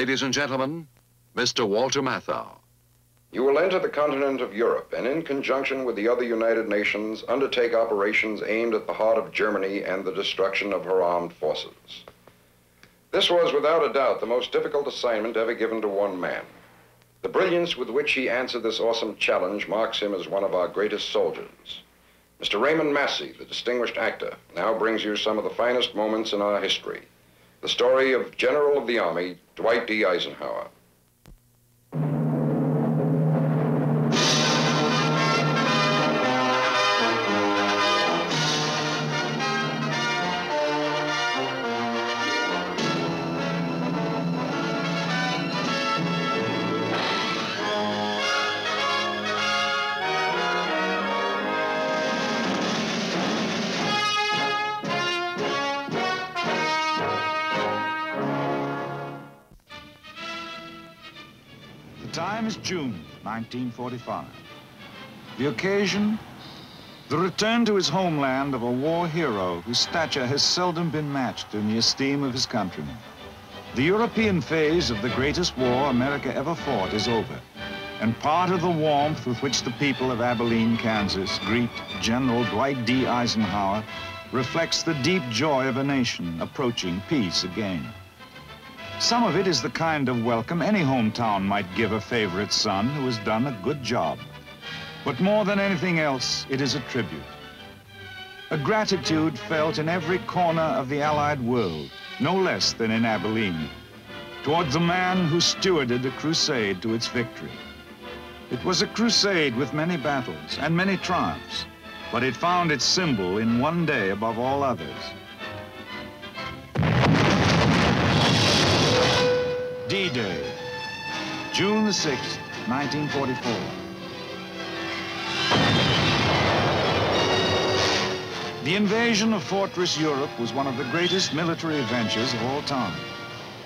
Ladies and gentlemen, Mr. Walter Matthau. You will enter the continent of Europe and in conjunction with the other United Nations undertake operations aimed at the heart of Germany and the destruction of her armed forces. This was without a doubt the most difficult assignment ever given to one man. The brilliance with which he answered this awesome challenge marks him as one of our greatest soldiers. Mr. Raymond Massey, the distinguished actor, now brings you some of the finest moments in our history. The story of General of the Army, Dwight D. Eisenhower. The time is June 1945. The occasion, the return to his homeland of a war hero whose stature has seldom been matched in the esteem of his countrymen. The European phase of the greatest war America ever fought is over, and part of the warmth with which the people of Abilene, Kansas greet General Dwight D. Eisenhower reflects the deep joy of a nation approaching peace again. Some of it is the kind of welcome any hometown might give a favorite son who has done a good job. But more than anything else, it is a tribute. A gratitude felt in every corner of the Allied world, no less than in Abilene, toward the man who stewarded a crusade to its victory. It was a crusade with many battles and many triumphs, but it found its symbol in one day above all others. D-Day, June the 6th, 1944. The invasion of Fortress Europe was one of the greatest military adventures of all time.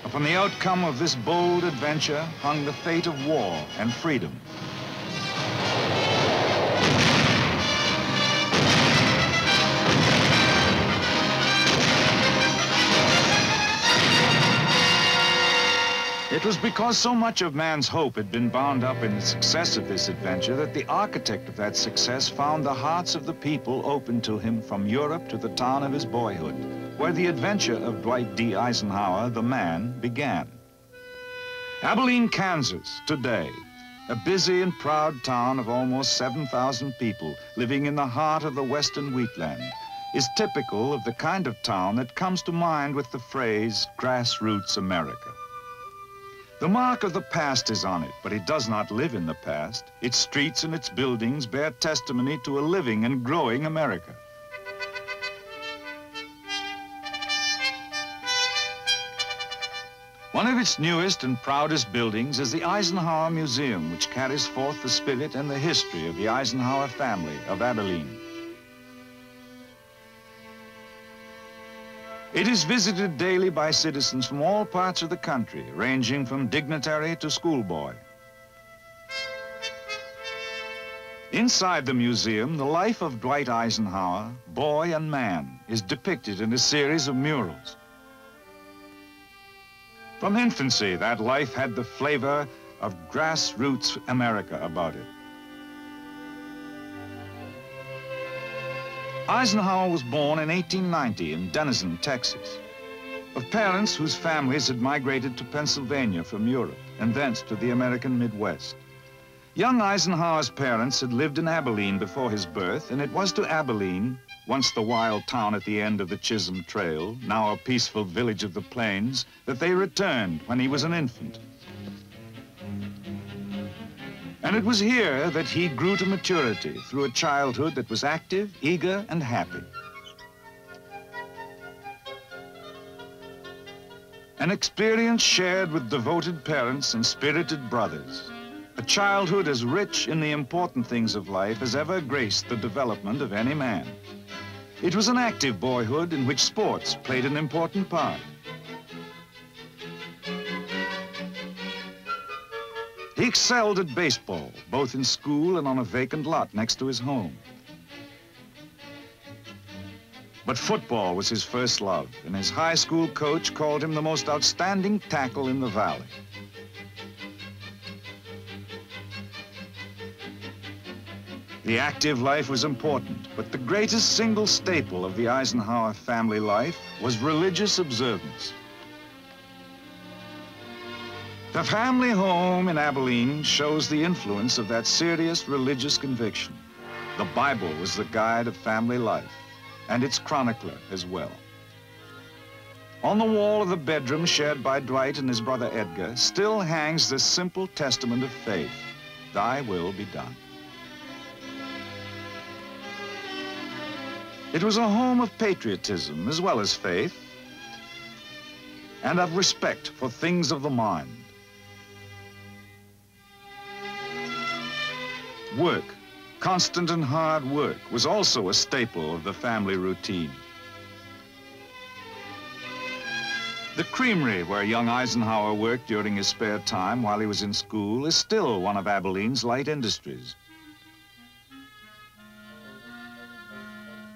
Upon the outcome of this bold adventure hung the fate of war and freedom. It was because so much of man's hope had been bound up in the success of this adventure that the architect of that success found the hearts of the people open to him from Europe to the town of his boyhood, where the adventure of Dwight D. Eisenhower, the man, began. Abilene, Kansas, today, a busy and proud town of almost 7,000 people living in the heart of the western wheatland, is typical of the kind of town that comes to mind with the phrase, grassroots America. The mark of the past is on it, but it does not live in the past. Its streets and its buildings bear testimony to a living and growing America. One of its newest and proudest buildings is the Eisenhower Museum, which carries forth the spirit and the history of the Eisenhower family of Abilene. It is visited daily by citizens from all parts of the country, ranging from dignitary to schoolboy. Inside the museum, the life of Dwight Eisenhower, boy and man, is depicted in a series of murals. From infancy, that life had the flavor of grassroots America about it. Eisenhower was born in 1890 in Denison, Texas, of parents whose families had migrated to Pennsylvania from Europe and thence to the American Midwest. Young Eisenhower's parents had lived in Abilene before his birth, and it was to Abilene, once the wild town at the end of the Chisholm Trail, now a peaceful village of the plains, that they returned when he was an infant. And it was here that he grew to maturity through a childhood that was active, eager, and happy. An experience shared with devoted parents and spirited brothers. A childhood as rich in the important things of life as ever graced the development of any man. It was an active boyhood in which sports played an important part. He excelled at baseball, both in school and on a vacant lot next to his home. But football was his first love, and his high school coach called him the most outstanding tackle in the valley. The active life was important, but the greatest single staple of the Eisenhower family life was religious observance. The family home in Abilene shows the influence of that serious religious conviction. The Bible was the guide of family life, and its chronicler as well. On the wall of the bedroom shared by Dwight and his brother Edgar still hangs this simple testament of faith: "Thy will be done." It was a home of patriotism as well as faith, and of respect for things of the mind. Work, constant and hard work, was also a staple of the family routine. The creamery where young Eisenhower worked during his spare time while he was in school is still one of Abilene's light industries.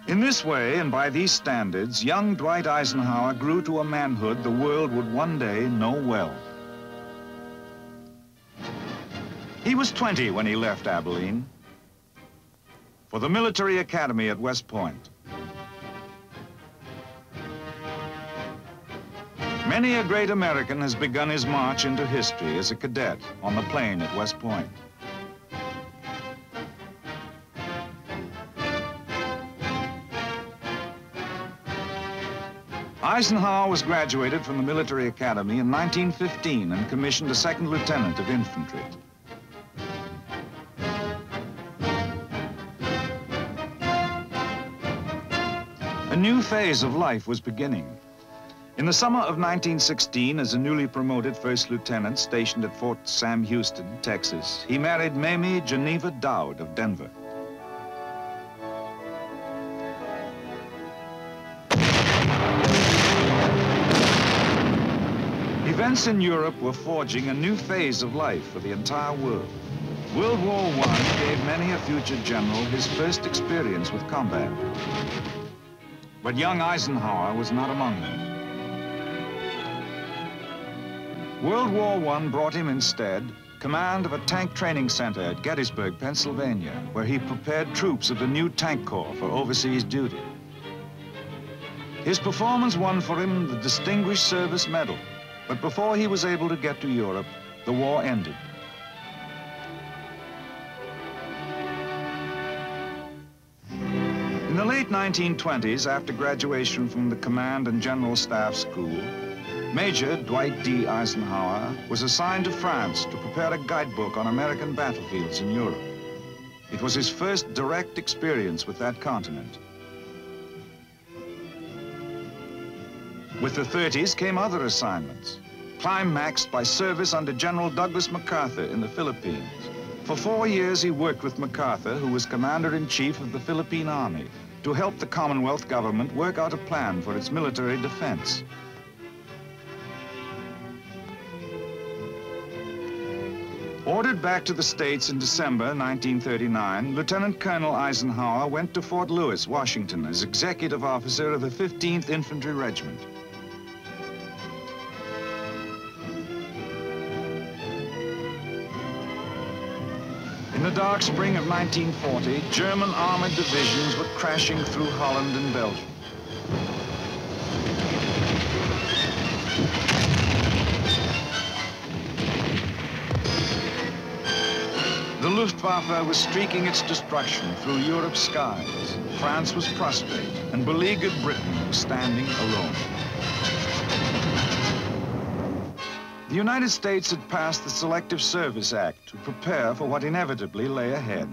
In this way, and by these standards, young Dwight Eisenhower grew to a manhood the world would one day know well. He was 20 when he left Abilene for the military academy at West Point. Many a great American has begun his march into history as a cadet on the plane at West Point. Eisenhower was graduated from the military academy in 1915 and commissioned a second lieutenant of infantry. A new phase of life was beginning. In the summer of 1916, as a newly promoted first lieutenant stationed at Fort Sam Houston, Texas, he married Mamie Geneva Dowd of Denver. Events in Europe were forging a new phase of life for the entire world. World War I gave many a future general his first experience with combat. But young Eisenhower was not among them. World War I brought him instead command of a tank training center at Gettysburg, Pennsylvania, where he prepared troops of the new tank corps for overseas duty. His performance won for him the Distinguished Service Medal, but before he was able to get to Europe, the war ended. In the late 1920s, after graduation from the Command and General Staff School, Major Dwight D. Eisenhower was assigned to France to prepare a guidebook on American battlefields in Europe. It was his first direct experience with that continent. With the 30s came other assignments, climaxed by service under General Douglas MacArthur in the Philippines. For 4 years, he worked with MacArthur, who was Commander-in-Chief of the Philippine Army, to help the Commonwealth government work out a plan for its military defense. Ordered back to the States in December 1939, Lieutenant Colonel Eisenhower went to Fort Lewis, Washington, as executive officer of the 15th Infantry Regiment. In the dark spring of 1940, German armored divisions were crashing through Holland and Belgium. The Luftwaffe was streaking its destruction through Europe's skies. France was prostrate, and beleaguered Britain was standing alone. The United States had passed the Selective Service Act to prepare for what inevitably lay ahead.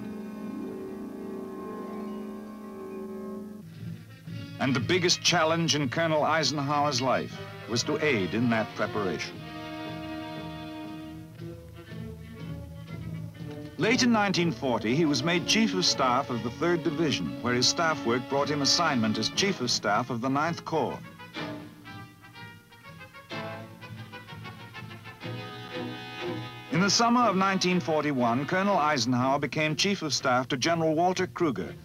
And the biggest challenge in Colonel Eisenhower's life was to aid in that preparation. Late in 1940, he was made Chief of Staff of the 3rd Division, where his staff work brought him assignment as Chief of Staff of the 9th Corps. In the summer of 1941, Colonel Eisenhower became Chief of Staff to General Walter Kruger,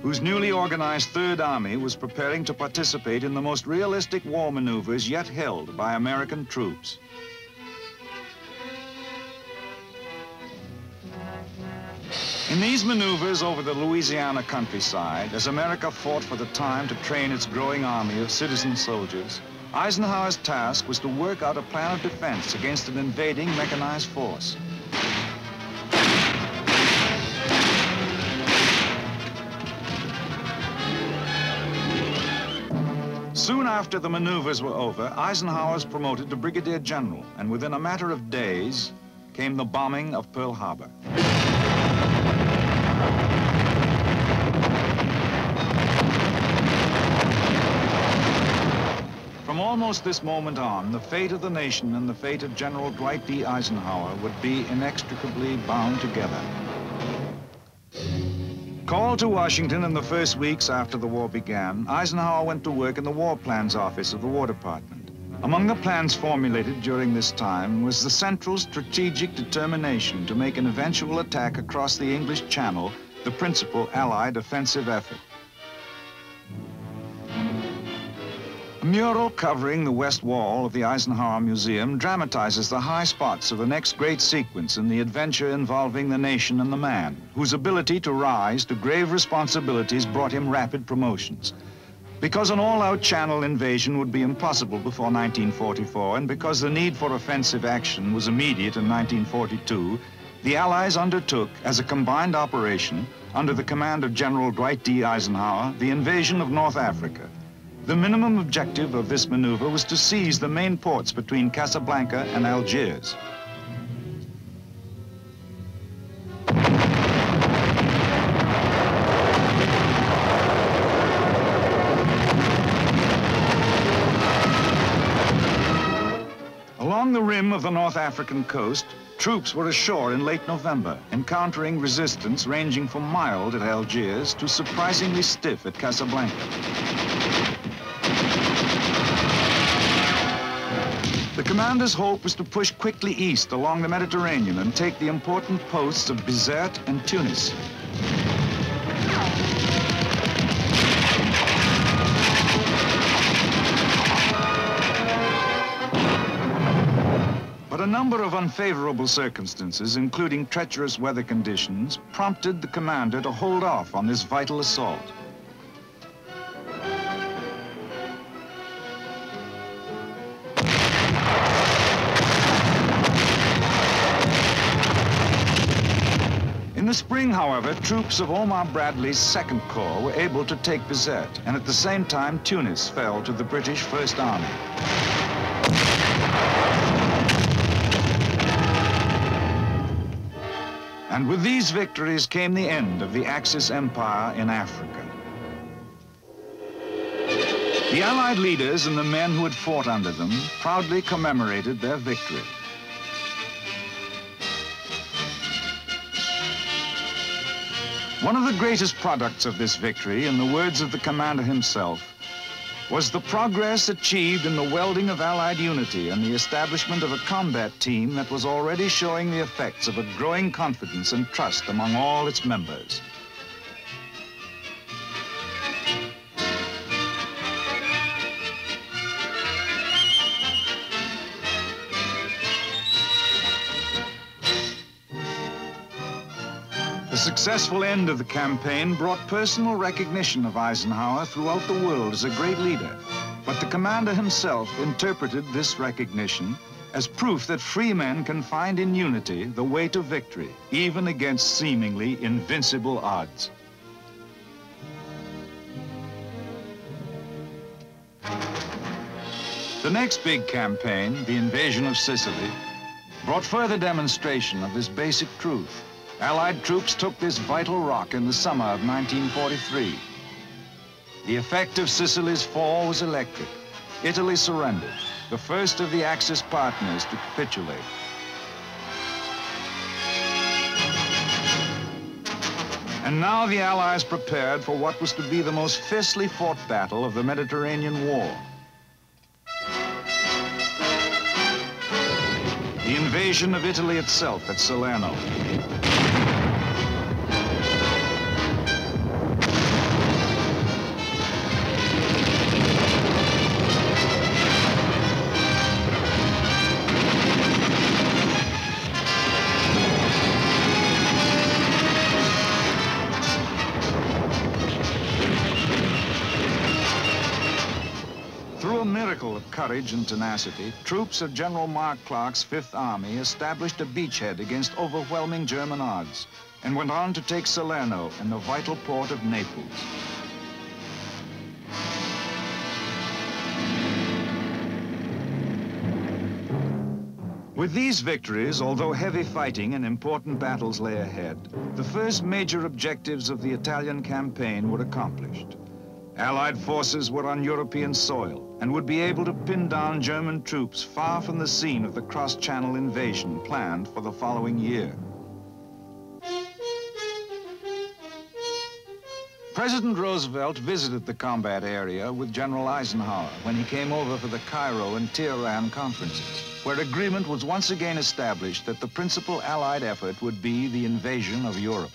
whose newly organized 3rd Army was preparing to participate in the most realistic war maneuvers yet held by American troops. In these maneuvers over the Louisiana countryside, as America fought for the time to train its growing army of citizen soldiers, Eisenhower's task was to work out a plan of defense against an invading mechanized force. Soon after the maneuvers were over, Eisenhower was promoted to brigadier general, and within a matter of days came the bombing of Pearl Harbor. From almost this moment on, the fate of the nation and the fate of General Dwight D. Eisenhower would be inextricably bound together. Called to Washington in the first weeks after the war began, Eisenhower went to work in the War Plans Office of the War Department. Among the plans formulated during this time was the central strategic determination to make an eventual attack across the English Channel the principal Allied offensive effort. A mural covering the west wall of the Eisenhower Museum dramatizes the high spots of the next great sequence in the adventure involving the nation and the man, whose ability to rise to grave responsibilities brought him rapid promotions. Because an all-out Channel invasion would be impossible before 1944, and because the need for offensive action was immediate in 1942, the Allies undertook, as a combined operation, under the command of General Dwight D. Eisenhower, the invasion of North Africa. The minimum objective of this maneuver was to seize the main ports between Casablanca and Algiers. Along the rim of the North African coast, troops were ashore in late November, encountering resistance ranging from mild at Algiers to surprisingly stiff at Casablanca. The commander's hope was to push quickly east along the Mediterranean and take the important posts of Bizerte and Tunis. But a number of unfavorable circumstances, including treacherous weather conditions, prompted the commander to hold off on this vital assault. In the spring, however, troops of Omar Bradley's 2nd Corps were able to take Bizerte, and at the same time, Tunis fell to the British First Army. And with these victories came the end of the Axis Empire in Africa. The Allied leaders and the men who had fought under them proudly commemorated their victory. One of the greatest products of this victory, in the words of the commander himself, was the progress achieved in the welding of Allied unity and the establishment of a combat team that was already showing the effects of a growing confidence and trust among all its members. The successful end of the campaign brought personal recognition of Eisenhower throughout the world as a great leader. But the commander himself interpreted this recognition as proof that free men can find in unity the way to victory, even against seemingly invincible odds. The next big campaign, the invasion of Sicily, brought further demonstration of this basic truth. Allied troops took this vital rock in the summer of 1943. The effect of Sicily's fall was electric. Italy surrendered, the first of the Axis partners to capitulate. And now the Allies prepared for what was to be the most fiercely fought battle of the Mediterranean War. The invasion of Italy itself at Salerno. Through a miracle of courage and tenacity, troops of General Mark Clark's Fifth Army established a beachhead against overwhelming German odds and went on to take Salerno and the vital port of Naples. With these victories, although heavy fighting and important battles lay ahead, the first major objectives of the Italian campaign were accomplished. Allied forces were on European soil and would be able to pin down German troops far from the scene of the cross-channel invasion planned for the following year. President Roosevelt visited the combat area with General Eisenhower when he came over for the Cairo and Tehran conferences, where agreement was once again established that the principal Allied effort would be the invasion of Europe.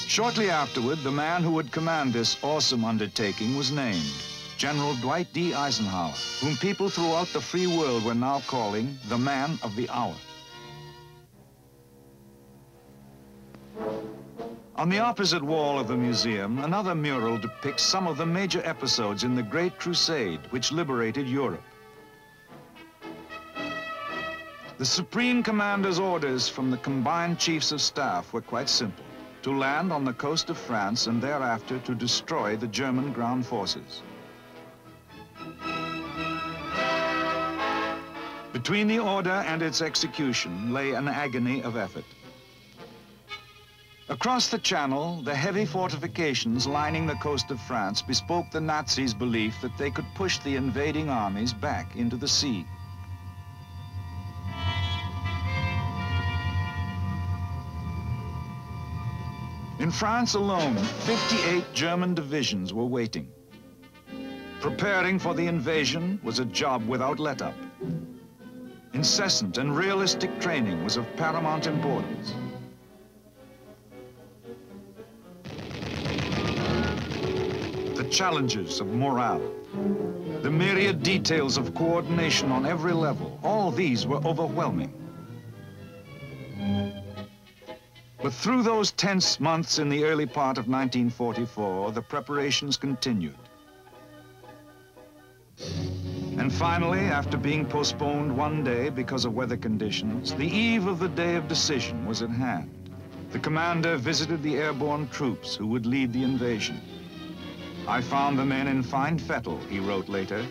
Shortly afterward, the man who would command this awesome undertaking was named General Dwight D. Eisenhower, whom people throughout the free world were now calling the man of the hour. On the opposite wall of the museum, another mural depicts some of the major episodes in the Great Crusade, which liberated Europe. The Supreme Commander's orders from the combined chiefs of staff were quite simple: to land on the coast of France and thereafter to destroy the German ground forces. Between the order and its execution lay an agony of effort. Across the Channel, the heavy fortifications lining the coast of France bespoke the Nazis' belief that they could push the invading armies back into the sea. In France alone, 58 German divisions were waiting. Preparing for the invasion was a job without let-up. Incessant and realistic training was of paramount importance. The challenges of morale, the myriad details of coordination on every level, all these were overwhelming. But through those tense months in the early part of 1944, the preparations continued. And finally, after being postponed one day because of weather conditions, the eve of the day of decision was at hand. The commander visited the airborne troops who would lead the invasion. "I found the men in fine fettle," he wrote later,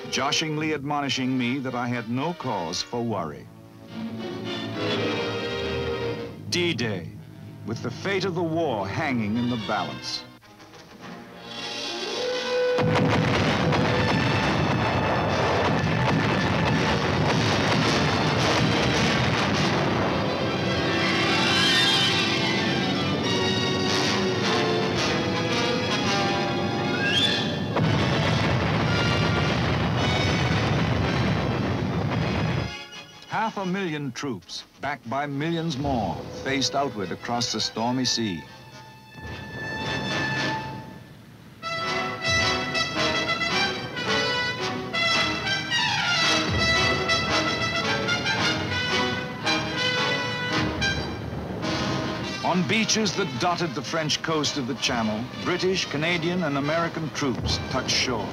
joshingly admonishing me that I had no cause for worry. D-Day, with the fate of the war hanging in the balance. Half a million troops, backed by millions more, faced outward across the stormy sea. On beaches that dotted the French coast of the Channel, British, Canadian, and American troops touched shore.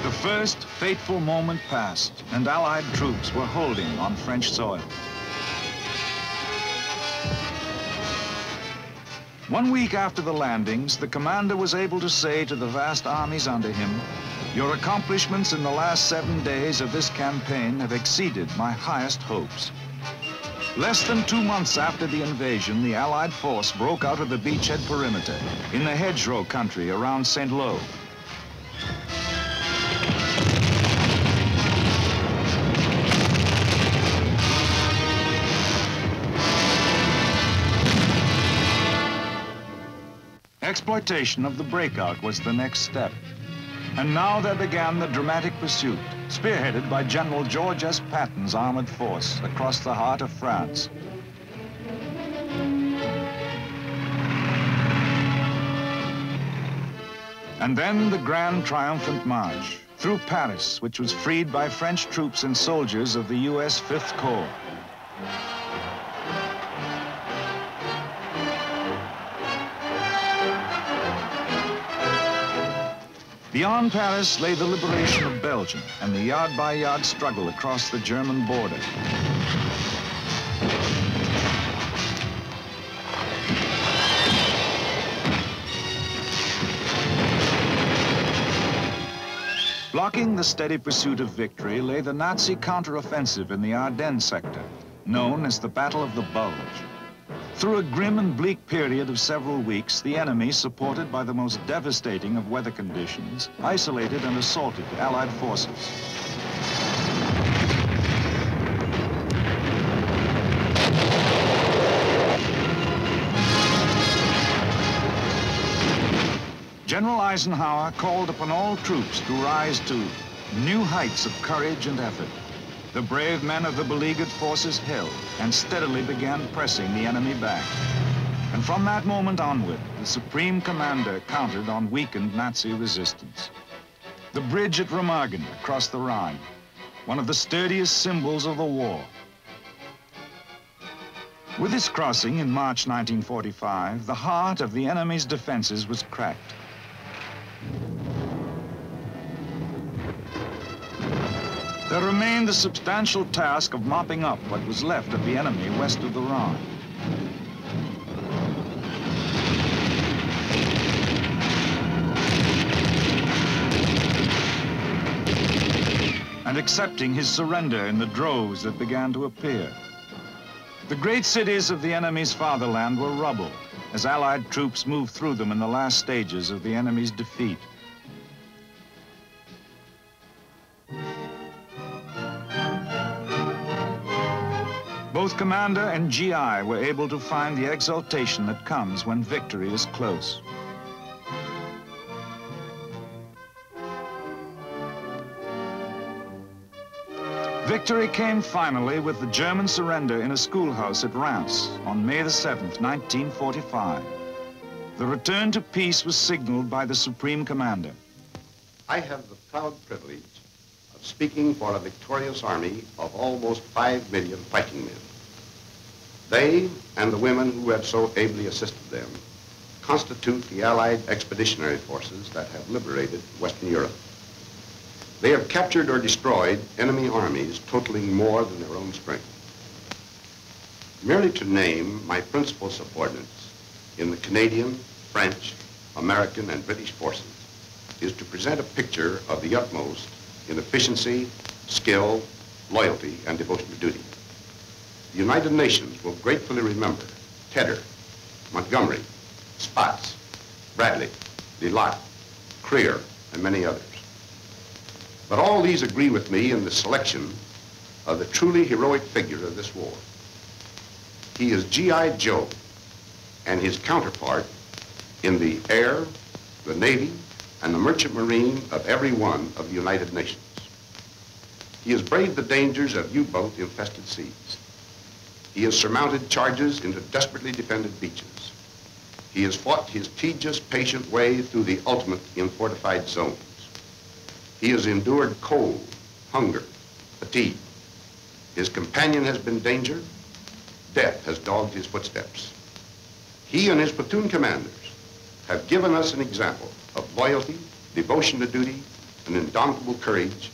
The first fateful moment passed, and Allied troops were holding on French soil. 1 week after the landings, the commander was able to say to the vast armies under him, "Your accomplishments in the last 7 days of this campaign have exceeded my highest hopes." Less than 2 months after the invasion, the Allied force broke out of the beachhead perimeter in the hedgerow country around St. Lo. Exploitation of the breakout was the next step. And now there began the dramatic pursuit, spearheaded by General George S. Patton's armored force across the heart of France. And then the grand triumphant march through Paris, which was freed by French troops and soldiers of the U.S. Fifth Corps. Beyond Paris lay the liberation of Belgium and the yard-by-yard struggle across the German border. Blocking the steady pursuit of victory lay the Nazi counteroffensive in the Ardennes sector, known as the Battle of the Bulge. Through a grim and bleak period of several weeks, the enemy, supported by the most devastating of weather conditions, isolated and assaulted Allied forces. General Eisenhower called upon all troops to rise to new heights of courage and effort. The brave men of the beleaguered forces held and steadily began pressing the enemy back. And from that moment onward, the Supreme Commander counted on weakened Nazi resistance. The bridge at Remagen across the Rhine, one of the sturdiest symbols of the war. With this crossing in March 1945, the heart of the enemy's defenses was cracked. There remained the substantial task of mopping up what was left of the enemy west of the Rhine. And accepting his surrender in the droves that began to appear. The great cities of the enemy's fatherland were rubble as Allied troops moved through them in the last stages of the enemy's defeat. Both Commander and GI were able to find the exultation that comes when victory is close. Victory came finally with the German surrender in a schoolhouse at Reims on May the 7th, 1945. The return to peace was signaled by the Supreme Commander. I have the proud privilege of speaking for a victorious army of almost 5 million fighting men. They and the women who have so ably assisted them constitute the Allied expeditionary forces that have liberated Western Europe. They have captured or destroyed enemy armies totaling more than their own strength. Merely to name my principal subordinates in the Canadian, French, American, and British forces is to present a picture of the utmost in efficiency, skill, loyalty, and devotion to duty. The United Nations will gratefully remember Tedder, Montgomery, Spaatz, Bradley, Delott, Creer, and many others. But all these agree with me in the selection of the truly heroic figure of this war. He is G.I. Joe and his counterpart in the air, the Navy, and the merchant marine of every one of the United Nations. He has braved the dangers of U-boat infested seas. He has surmounted charges into desperately defended beaches. He has fought his tedious, patient way through the ultimate in fortified zones. He has endured cold, hunger, fatigue. His companion has been danger. Death has dogged his footsteps. He and his platoon commanders have given us an example of loyalty, devotion to duty, and indomitable courage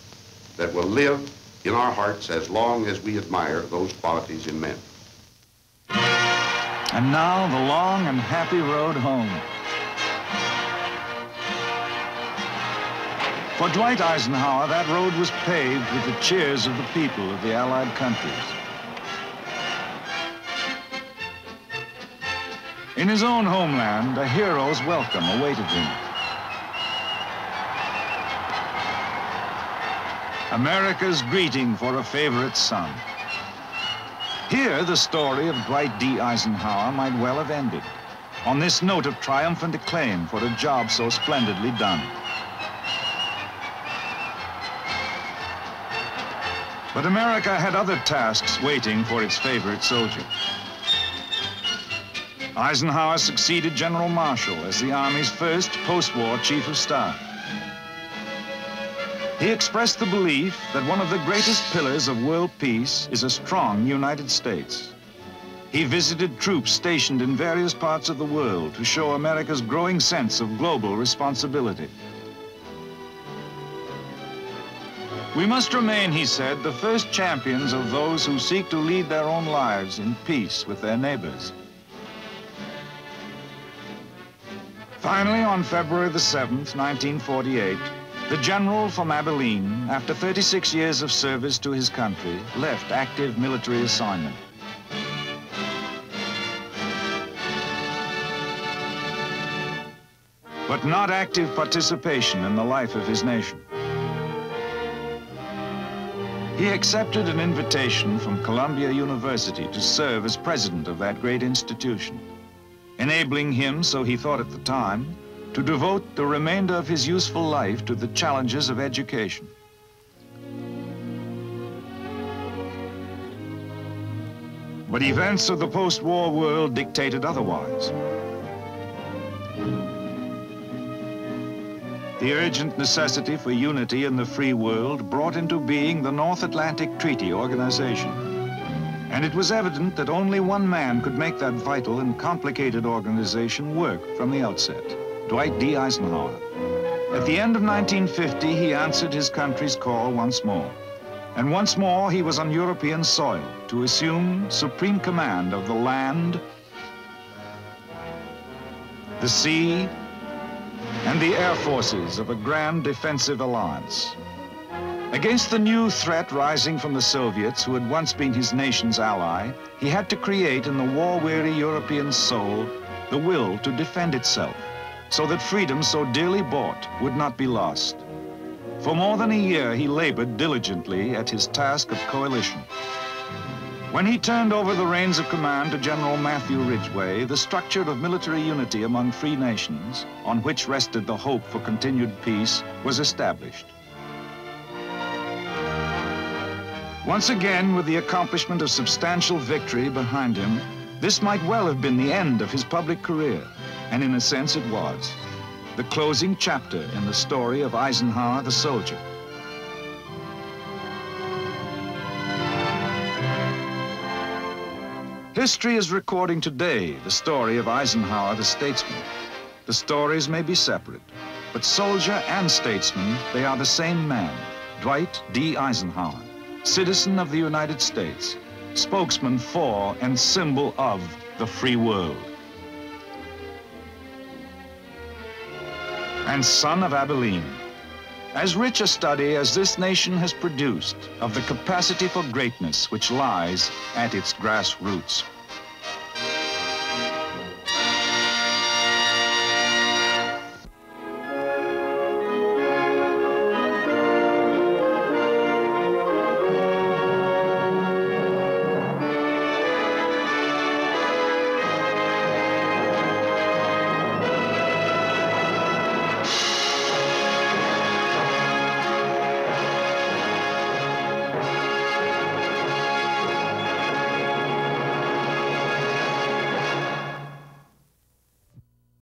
that will live in our hearts as long as we admire those qualities in men. And now the long and happy road home. For Dwight Eisenhower, that road was paved with the cheers of the people of the Allied countries. In his own homeland, a hero's welcome awaited him. America's greeting for a favorite son. Here, the story of Dwight D. Eisenhower might well have ended, on this note of triumphant acclaim for a job so splendidly done. But America had other tasks waiting for its favorite soldier. Eisenhower succeeded General Marshall as the Army's first post-war Chief of Staff. He expressed the belief that one of the greatest pillars of world peace is a strong United States. He visited troops stationed in various parts of the world to show America's growing sense of global responsibility. We must remain, he said, the first champions of those who seek to lead their own lives in peace with their neighbors. Finally, on February the 7th, 1948, the general from Abilene, after 36 years of service to his country, left active military assignment. But not active participation in the life of his nation. He accepted an invitation from Columbia University to serve as president of that great institution, enabling him, so he thought at the time, to devote the remainder of his useful life to the challenges of education. But events of the post-war world dictated otherwise. The urgent necessity for unity in the free world brought into being the North Atlantic Treaty Organization. And it was evident that only one man could make that vital and complicated organization work from the outset, Dwight D. Eisenhower. At the end of 1950, he answered his country's call once more. And once more, he was on European soil to assume supreme command of the land, the sea, and the air forces of a grand defensive alliance. Against the new threat rising from the Soviets, who had once been his nation's ally, he had to create in the war-weary European soul the will to defend itself, so that freedom so dearly bought would not be lost. For more than a year, he labored diligently at his task of coalition. When he turned over the reins of command to General Matthew Ridgway, the structure of military unity among free nations, on which rested the hope for continued peace, was established. Once again, with the accomplishment of substantial victory behind him, this might well have been the end of his public career, and in a sense it was. The closing chapter in the story of Eisenhower the soldier. History is recording today the story of Eisenhower the statesman. The stories may be separate, but soldier and statesman, they are the same man, Dwight D. Eisenhower, citizen of the United States, spokesman for and symbol of the free world. And son of Abilene. As rich a study as this nation has produced of the capacity for greatness which lies at its grassroots.